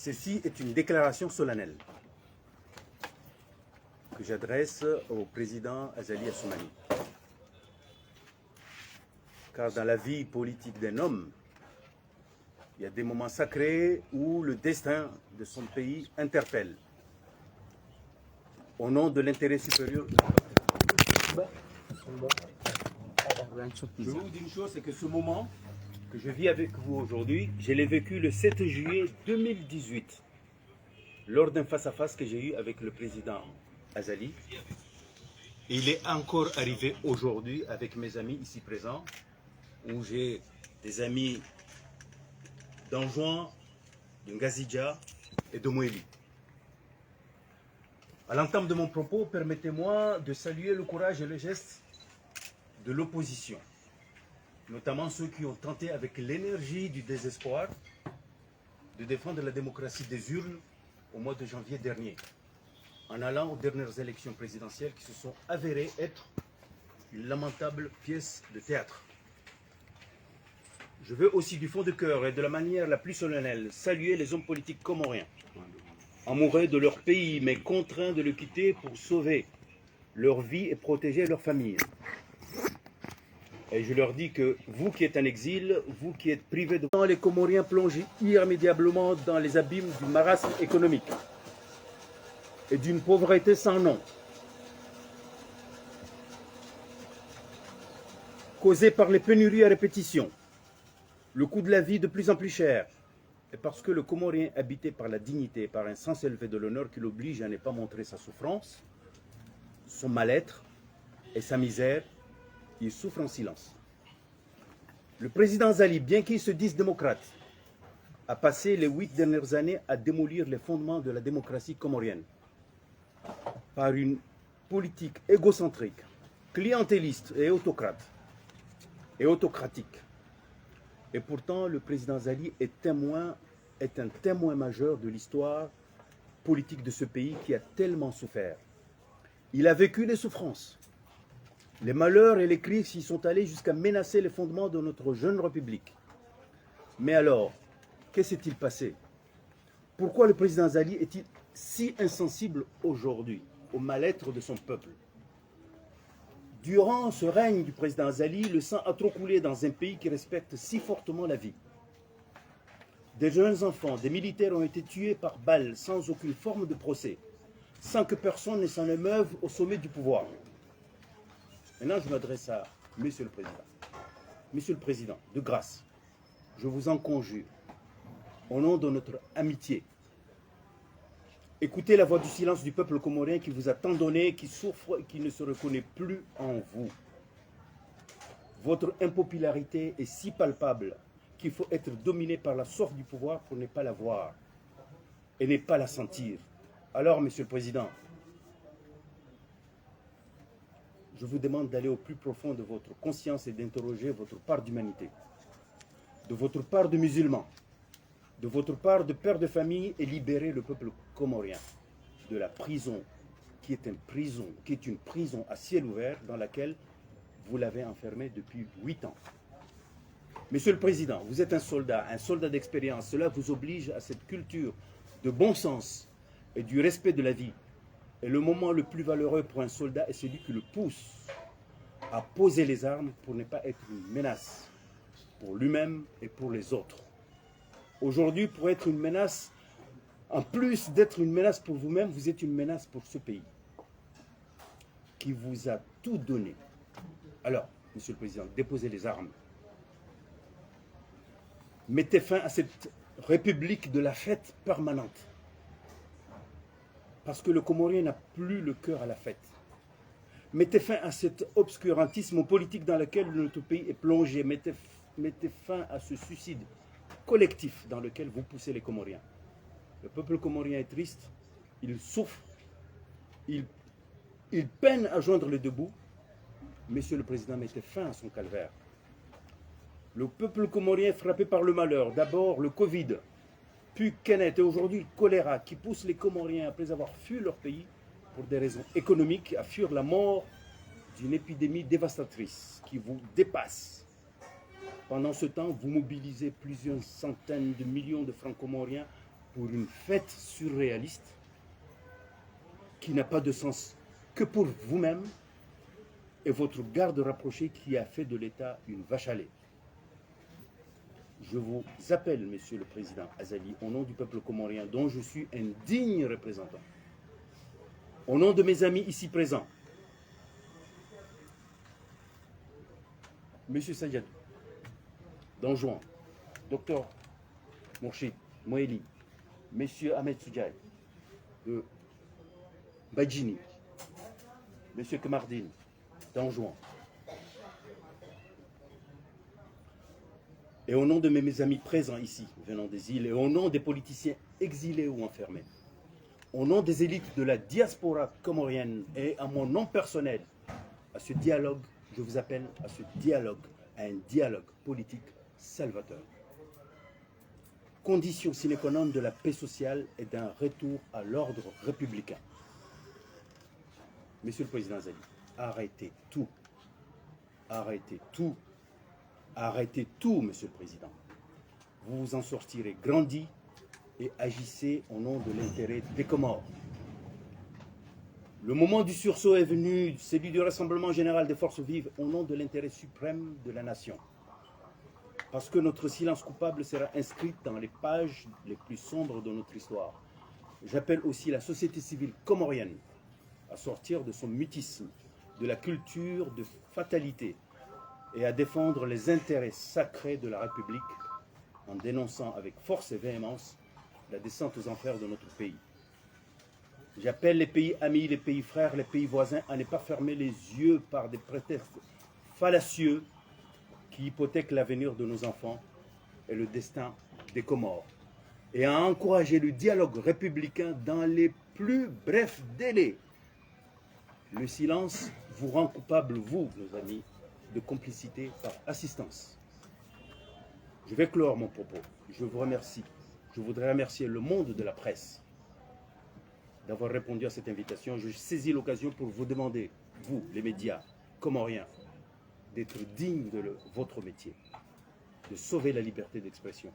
Ceci est une déclaration solennelle que j'adresse au président Azali Assoumani. Car dans la vie politique d'un homme, il y a des moments sacrés où le destin de son pays interpelle. Au nom de l'intérêt supérieur. Je vous dis une chose, c'est que ce moment que je vis avec vous aujourd'hui, je l'ai vécu le 7 juillet 2018, lors d'un face-à-face que j'ai eu avec le président Azali. Il est encore arrivé aujourd'hui avec mes amis ici présents, où j'ai des amis d'Anjouan, de Ngazidja et de Mouéli. À l'entame de mon propos, permettez-moi de saluer le courage et le geste de l'opposition, notamment ceux qui ont tenté avec l'énergie du désespoir de défendre la démocratie des urnes au mois de janvier dernier, en allant aux dernières élections présidentielles qui se sont avérées être une lamentable pièce de théâtre. Je veux aussi du fond de cœur et de la manière la plus solennelle saluer les hommes politiques comoriens, amoureux de leur pays mais contraints de le quitter pour sauver leur vie et protéger leur famille. Et je leur dis que vous qui êtes en exil, vous qui êtes privés de... Les Comoriens plongent irrémédiablement dans les abîmes du marasme économique et d'une pauvreté sans nom, causée par les pénuries à répétition, le coût de la vie de plus en plus cher, et parce que le Comorien habité par la dignité et par un sens élevé de l'honneur qui l'oblige à ne pas montrer sa souffrance, son mal-être et sa misère, il souffre en silence. Le président Azali, bien qu'il se dise démocrate, a passé les 8 dernières années à démolir les fondements de la démocratie comorienne par une politique égocentrique, clientéliste et autocratique. Et pourtant, le président Azali est un témoin majeur de l'histoire politique de ce pays qui a tellement souffert. Il a vécu les souffrances. Les malheurs et les crises y sont allés jusqu'à menacer les fondements de notre jeune République. Mais alors, que s'est-il passé? Pourquoi le président Azali est-il si insensible aujourd'hui au mal-être de son peuple? Durant ce règne du président Azali, le sang a trop coulé dans un pays qui respecte si fortement la vie. Des jeunes enfants, des militaires ont été tués par balles sans aucune forme de procès, sans que personne ne s'en émeuve au sommet du pouvoir. Maintenant, je m'adresse à Monsieur le Président. Monsieur le Président, de grâce, je vous en conjure, au nom de notre amitié, écoutez la voix du silence du peuple comorien qui vous a tant donné, qui souffre et qui ne se reconnaît plus en vous. Votre impopularité est si palpable qu'il faut être dominé par la soif du pouvoir pour ne pas la voir et ne pas la sentir. Alors, Monsieur le Président, je vous demande d'aller au plus profond de votre conscience et d'interroger votre part d'humanité, de votre part de musulmans, de votre part de père de famille et libérer le peuple comorien de la prison qui est une prison à ciel ouvert dans laquelle vous l'avez enfermé depuis 8 ans. Monsieur le Président, vous êtes un soldat d'expérience. Cela vous oblige à cette culture de bon sens et du respect de la vie. Et le moment le plus valeureux pour un soldat est celui qui le pousse à poser les armes pour ne pas être une menace pour lui-même et pour les autres. Aujourd'hui, pour être une menace, en plus d'être une menace pour vous-même, vous êtes une menace pour ce pays qui vous a tout donné. Alors, Monsieur le Président, déposez les armes. Mettez fin à cette république de la fête permanente. Parce que le Comorien n'a plus le cœur à la fête. Mettez fin à cet obscurantisme politique dans lequel notre pays est plongé. Mettez fin à ce suicide collectif dans lequel vous poussez les Comoriens. Le peuple comorien est triste, il souffre, il peine à joindre les deux bouts. Monsieur le Président, mettez fin à son calvaire. Le peuple comorien est frappé par le malheur. D'abord le Covid, puis Kenneth et aujourd'hui le choléra qui pousse les Comoriens, après avoir fui leur pays pour des raisons économiques, à fuir la mort d'une épidémie dévastatrice qui vous dépasse. Pendant ce temps, vous mobilisez plusieurs centaines de millions de francs comoriens pour une fête surréaliste qui n'a pas de sens que pour vous-même et votre garde rapproché qui a fait de l'État une vache à lait. Je vous appelle, Monsieur le Président Azali, au nom du peuple comorien dont je suis un digne représentant, au nom de mes amis ici présents, Monsieur Sayadou, Danjouan, Docteur Mourchid, Moeli, Monsieur Ahmed Soudjaï, Badjini, Monsieur Kemardine, Danjouan, et au nom de mes amis présents ici, venant des îles, et au nom des politiciens exilés ou enfermés, au nom des élites de la diaspora comorienne et à mon nom personnel, à ce dialogue, je vous appelle à ce dialogue, à un dialogue politique salvateur. Condition sine qua non de la paix sociale et d'un retour à l'ordre républicain. Monsieur le Président Azali, arrêtez tout. Arrêtez tout. Arrêtez tout, Monsieur le Président. Vous vous en sortirez grandi et agissez au nom de l'intérêt des Comores. Le moment du sursaut est venu, celui du Rassemblement général des forces vives, au nom de l'intérêt suprême de la nation. Parce que notre silence coupable sera inscrit dans les pages les plus sombres de notre histoire. J'appelle aussi la société civile comorienne à sortir de son mutisme, de la culture de fatalité, et à défendre les intérêts sacrés de la République en dénonçant avec force et véhémence la descente aux enfers de notre pays. J'appelle les pays amis, les pays frères, les pays voisins à ne pas fermer les yeux par des prétextes fallacieux qui hypothèquent l'avenir de nos enfants et le destin des Comores, et à encourager le dialogue républicain dans les plus brefs délais. Le silence vous rend coupable, vous, nos amis, de complicité par assistance. Je vais clore mon propos. Je vous remercie. Je voudrais remercier le monde de la presse d'avoir répondu à cette invitation. Je saisis l'occasion pour vous demander, vous, les médias comoriens, d'être dignes de votre métier, de sauver la liberté d'expression,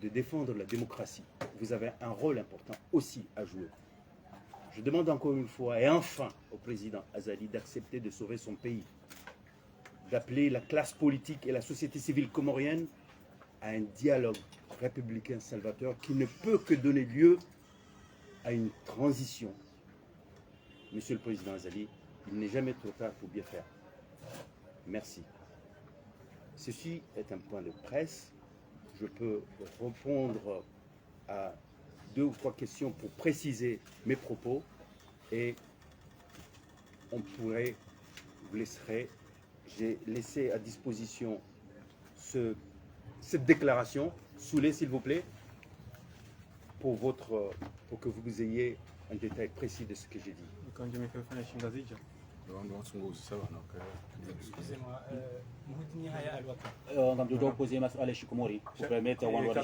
de défendre la démocratie. Vous avez un rôle important aussi à jouer. Je demande encore une fois et enfin au président Azali d'accepter de sauver son pays, d'appeler la classe politique et la société civile comorienne à un dialogue républicain salvateur qui ne peut que donner lieu à une transition. Monsieur le Président Azali, il n'est jamais trop tard pour bien faire. Merci. Ceci est un point de presse. Je peux répondre à 2 ou 3 questions pour préciser mes propos et on pourrait, vous laisserez, j'ai laissé à disposition cette déclaration, sous-les s'il vous plaît, pour que vous ayez un détail précis de ce que j'ai dit. Excusez-moi, Mhudini Haya Al-Watan. ngam ɗo dow posé masala shikomori pour permettre on waɗa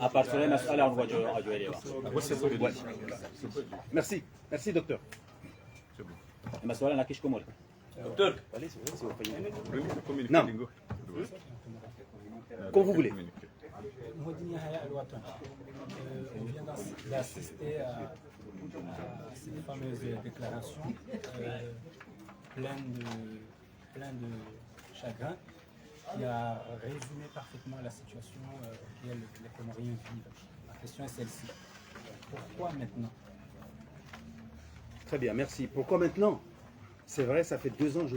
à partir de masala on waɗo a joyeɗewa Merci, merci docteur. masala na kishkomori Docteur, non, comme vous voulez. Mhudini Haya Al-Watan. On vient d'assister à ces fameuses déclarations pleines de chagrin qui a résumé parfaitement la situation auquel les Comoriens vivent. La question est celle-ci. Pourquoi maintenant? Très bien, merci. Pourquoi maintenant? C'est vrai, ça fait 2 ans que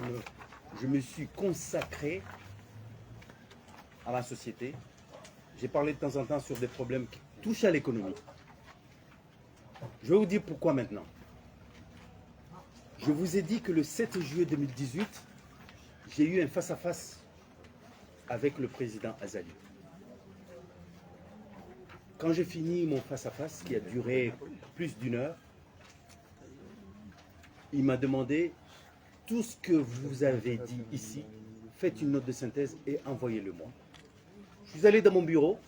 je me suis consacré à la société. J'ai parlé de temps en temps sur des problèmes qui touchent à l'économie. Je vais vous dire pourquoi maintenant. Je vous ai dit que le 7 juillet 2018, j'ai eu un face-à-face avec le président Azali. Quand j'ai fini mon face-à-face, qui a duré plus d'1 heure, il m'a demandé tout ce que vous avez dit ici, faites une note de synthèse et envoyez-le-moi. Je suis allé dans mon bureau,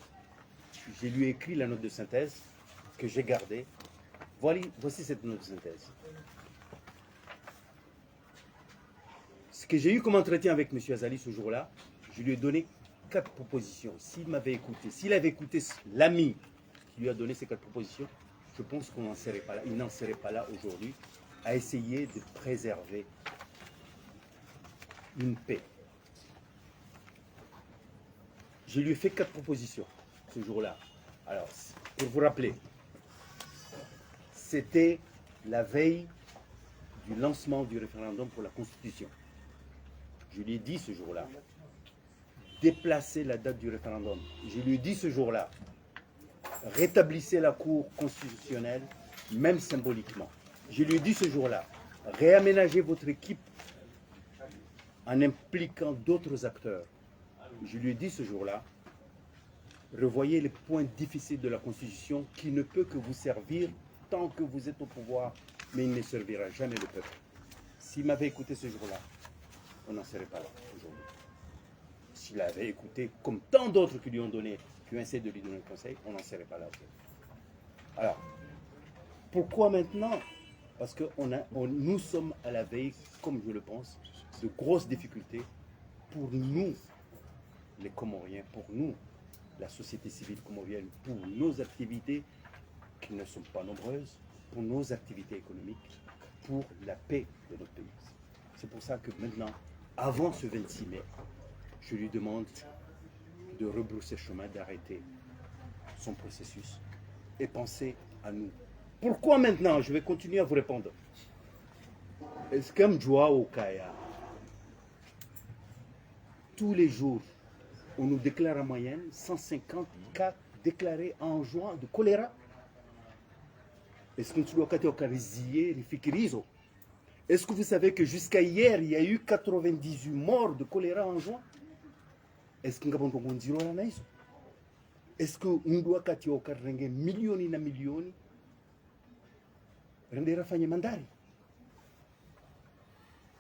j'ai lui écrit la note de synthèse que j'ai gardée. Voici cette note de synthèse. Ce que j'ai eu comme entretien avec M. Azali ce jour-là, je lui ai donné 4 propositions, s'il m'avait écouté, s'il avait écouté l'ami qui lui a donné ces 4 propositions, je pense qu'on n'en serait pas là. Il n'en serait pas là aujourd'hui à essayer de préserver une paix. Je lui ai fait 4 propositions ce jour-là. Alors, pour vous rappeler, c'était la veille du lancement du référendum pour la Constitution. Je lui ai dit ce jour-là, déplacer la date du référendum. Je lui ai dit ce jour-là, rétablissez la Cour constitutionnelle, même symboliquement. Je lui ai dit ce jour-là, réaménagez votre équipe en impliquant d'autres acteurs. Je lui ai dit ce jour-là, revoyez les points difficiles de la Constitution qui ne peut que vous servir tant que vous êtes au pouvoir, mais il ne servira jamais le peuple. S'il m'avait écouté ce jour-là, on n'en serait pas là aujourd'hui. S'il avait écouté, comme tant d'autres qui lui ont donné, qui ont essayé de lui donner le conseil, on n'en serait pas là aujourd'hui. Alors, pourquoi maintenant? Parce que nous sommes à la veille, comme je le pense, de grosses difficultés pour nous, les Comoriens, pour nous, la société civile comorienne, pour nos activités qui ne sont pas nombreuses, pour nos activités économiques, pour la paix de notre pays. C'est pour ça que maintenant, avant ce 26 mai, je lui demande de rebrousser chemin, d'arrêter son processus et penser à nous. Pourquoi maintenant? Je vais continuer à vous répondre. Est-ce qu'un joie au Kaya, tous les jours, on nous déclare en moyenne 150 cas déclarés en juin de choléra? Est-ce que Est-ce que vous savez que jusqu'à hier, il y a eu 98 morts de choléra en juin? Est-ce que Est-ce que nous doit millions na millions rendera fanye mandari?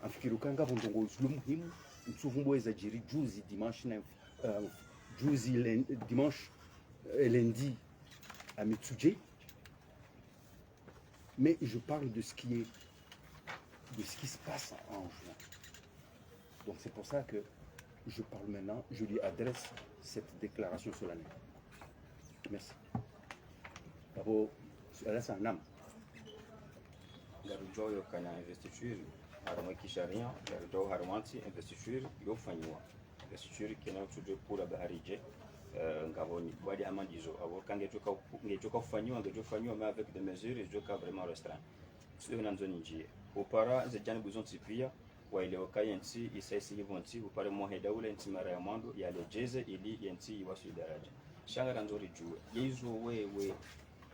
Afikiri ukanga bondongo muhimu msuvumboeza jiri juzi dimanche na dimanche et lundi à Mitsuje. Mais je parle de ce qui se passe en juin. Donc c'est pour ça que je parle maintenant, je lui adresse cette déclaration solennelle. Merci. D'abord, là c'est un âme. Garujo kana investiture harama kisharia garujo haramanti investiture yo fanywa investiture kena tujo pura baharije ngaboni wadi amandizo abo kange joka kufanywa ngejo fanywa mais avec des mesures joka vraiment restreint sio na nzoni njie opara zijani buzon tipia wa ile okayensi isaisi yivonti upare moheda ule nti mara ya mando ya lejeze ili yenti wasu daraja shanga nzori juwe yezo wewe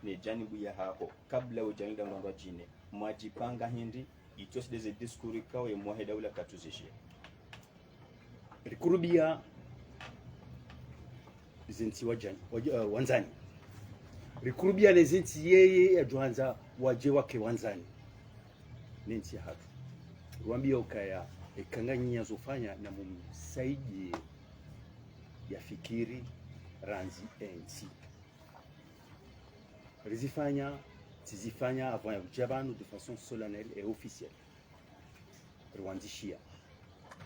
ne janibu ya hapo kabla ujanida ndo jine majipanga hindi itos deze diskuri kawe moheda ula katuzishia rikurubia zinti wanzani rikurubia ne zinti yeye ya juanza waje wake wanzani nenti hatu ruambia ukaya ekanganyia zofanya na mumsaidie ya fikiri ranzi ensi tizifanya avant ya ujabanu de façon solennelle et officielle rwandishia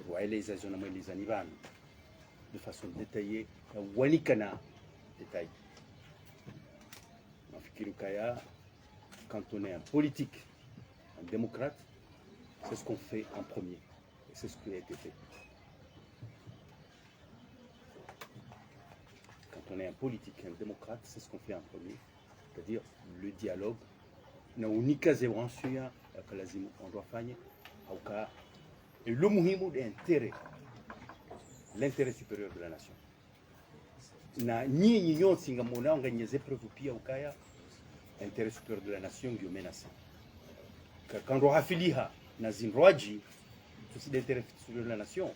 rwaeleza zona mweleza nibanu de façon détaillée wanikana détail nafikiri kaya quand on est un politique un démocrate c'est ce qu'on fait en premier et c'est ce qui a été fait. Quand on est un politique, un démocrate, c'est ce qu'on fait en premier, c'est-à-dire le dialogue. Na unika zewansuya kalazimu on doit faire auka et le muhimu d'intérêt, l'intérêt supérieur de la nation. Na nyinyi nyonsi ngamona nganyeze preuve pia ukaya intérêt supérieur de la nation ndio menacé. Quand on rafiliha na zinroaji c'est l'intérêt supérieur de la nation.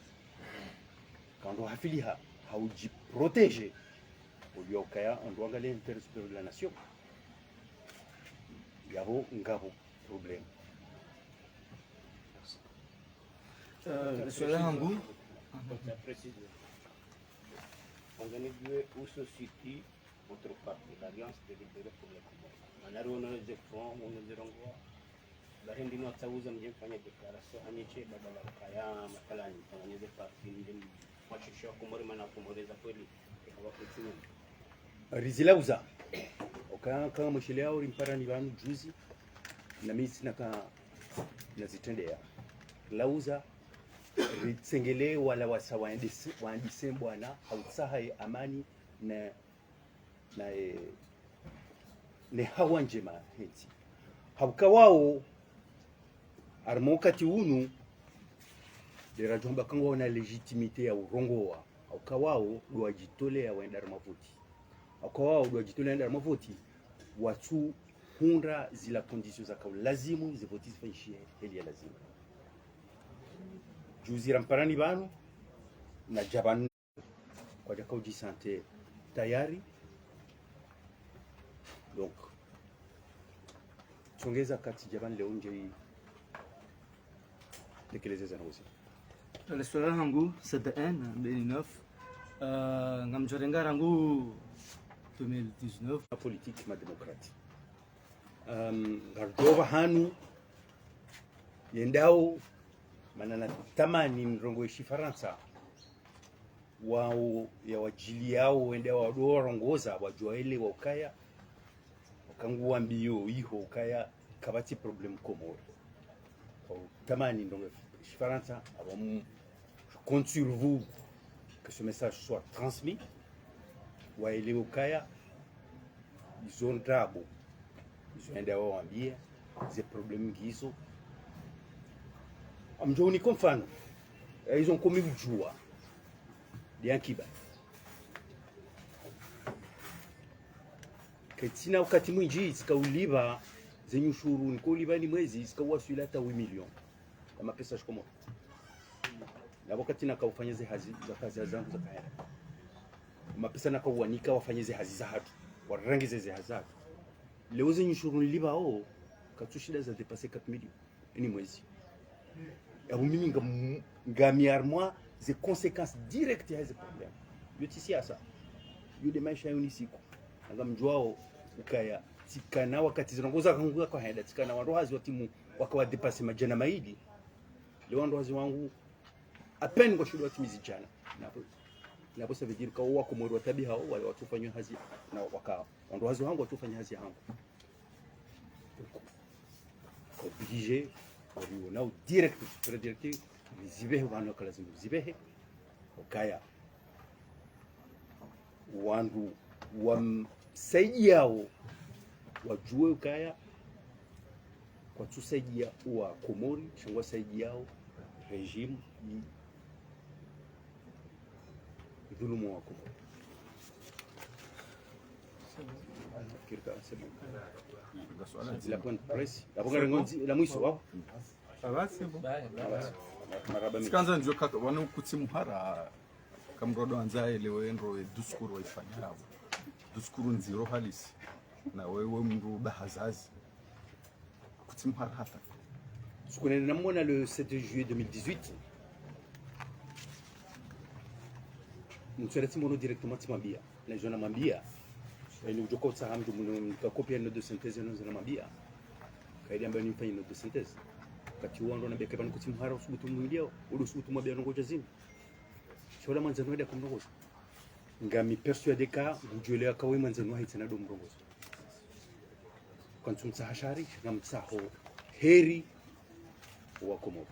Quand on rafiliha hauji protéger au lieu ukaya on doit regarder l'intérêt supérieur de la nation. Yavo ngavo problème. Monsieur Langou, organiser où se situe votre parti, l'Alliance des libéraux pour les Comores. On a des fonds, on a des renvois. La hindi no tawuza mjemfanya declaration aniche badala kaya makalani on a des partis kisha Komori maana Komori za kweli hawakutumia rizilauza kama mshele yao rimpara ni banu juzi na mimi sina ka nazitendea lauza ritsengele wala waandise bwana hautsaha amani na ne hawa njema heti habukawao armokati unu dera jomba kango wana legitimite ya urongoa habukawao dwajitolea waenda mavuti habukawao dwajitolea waenda mavuti watu hunda zila conditions za lazimu zivoti zifanyishie heli ya lazimu juzi ramparani banu na jabanu kwa jakao jisante tayari donc tongeza kati jaban leo nje tekelezeza naosi le swala langu CDN 2009 ngamjorenga rangu 2019 la politique ma démocratie gardoba hanu yendao manana tamani mrongoishi Faransa wao ya wajili yao wendao wadorongoza wajua ile wa ukaya kangu mbio iho ukaya kabati problem Komori tamani ndongo Faransa je compte sur vous que ce message soit transmis wa ile ukaya ils ont drabo ils ont ndao waambie ces problèmes gizo amjoni kwa mfano ils ont commis ujua diankiba ketina wakati mwingi zikauliva zenye ushuru nikauliva ni mwezi zikawaswila hata 8 milioni kama pesa shikomo na wakati nakaufanya ze hazi za kazi zangu za kaya mapesa nakauanika wafanye ze hazi za hatu warangi ze hazatu leo zenye ushuru niliva katushida za dépasser 4 milioni ni mwezi ya mimi ngamiarmoi des conséquences directes à ces problèmes. Yo tisi asa. Yo de maisha yoni siku. Ngamjwao ukaya tikana wakati zirongoza kanguka kwa haida tikana wandohazi wa timu wakawa depase majana maidi. Leo wandohazi wangu apeni kwa shule wa timu zijana. Napo ça veut dire kwa wako Komori watabi hao wale watufanywa hazi na waka wandohazi wangu watufanya hazi hangu. Obligé on direct très direct zibehe wana kalazimu zibehe ukaya wandu wamsaidiao wajue ukaya kwa tusaidia wa Komori shangwa saidiao regime dhulumu wa Komori kirka sema la point de presse la mwisho wao abasibo sikanza njo kaka wana kuti muhara kamrodo anzaye lewe ndo duskuru waifanya duskuru nziro halisi na wewe mndu bahazazi kuti muhara hata sukunena namona le 7 juillet 2018 ntswereti mono directement timambia na jona mambia ni ujoko tsahamdu mka copie note de synthèse na mambia kaidi ambayo nimfanya note de synthèse kati wando na beke bana kuti muhara usubutu mwilio usubutu mabia nongoja zini shola manzano ida kumrongoza ngami persuadé ka ngujele akawe manzano haitana do mrongoza kantum sahashari ngamtsaho heri wa Komori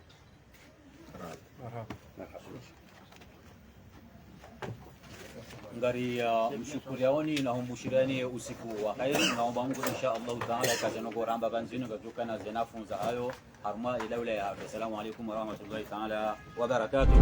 ngari mshukuriaoni na humbushirani usiku wa khair. Naomba Mungu insha Allah taala kazano goramba banzino gatukana zinafunza hayo harma ila ila. Assalamu alaykum wa rahmatullahi taala wa barakatuh.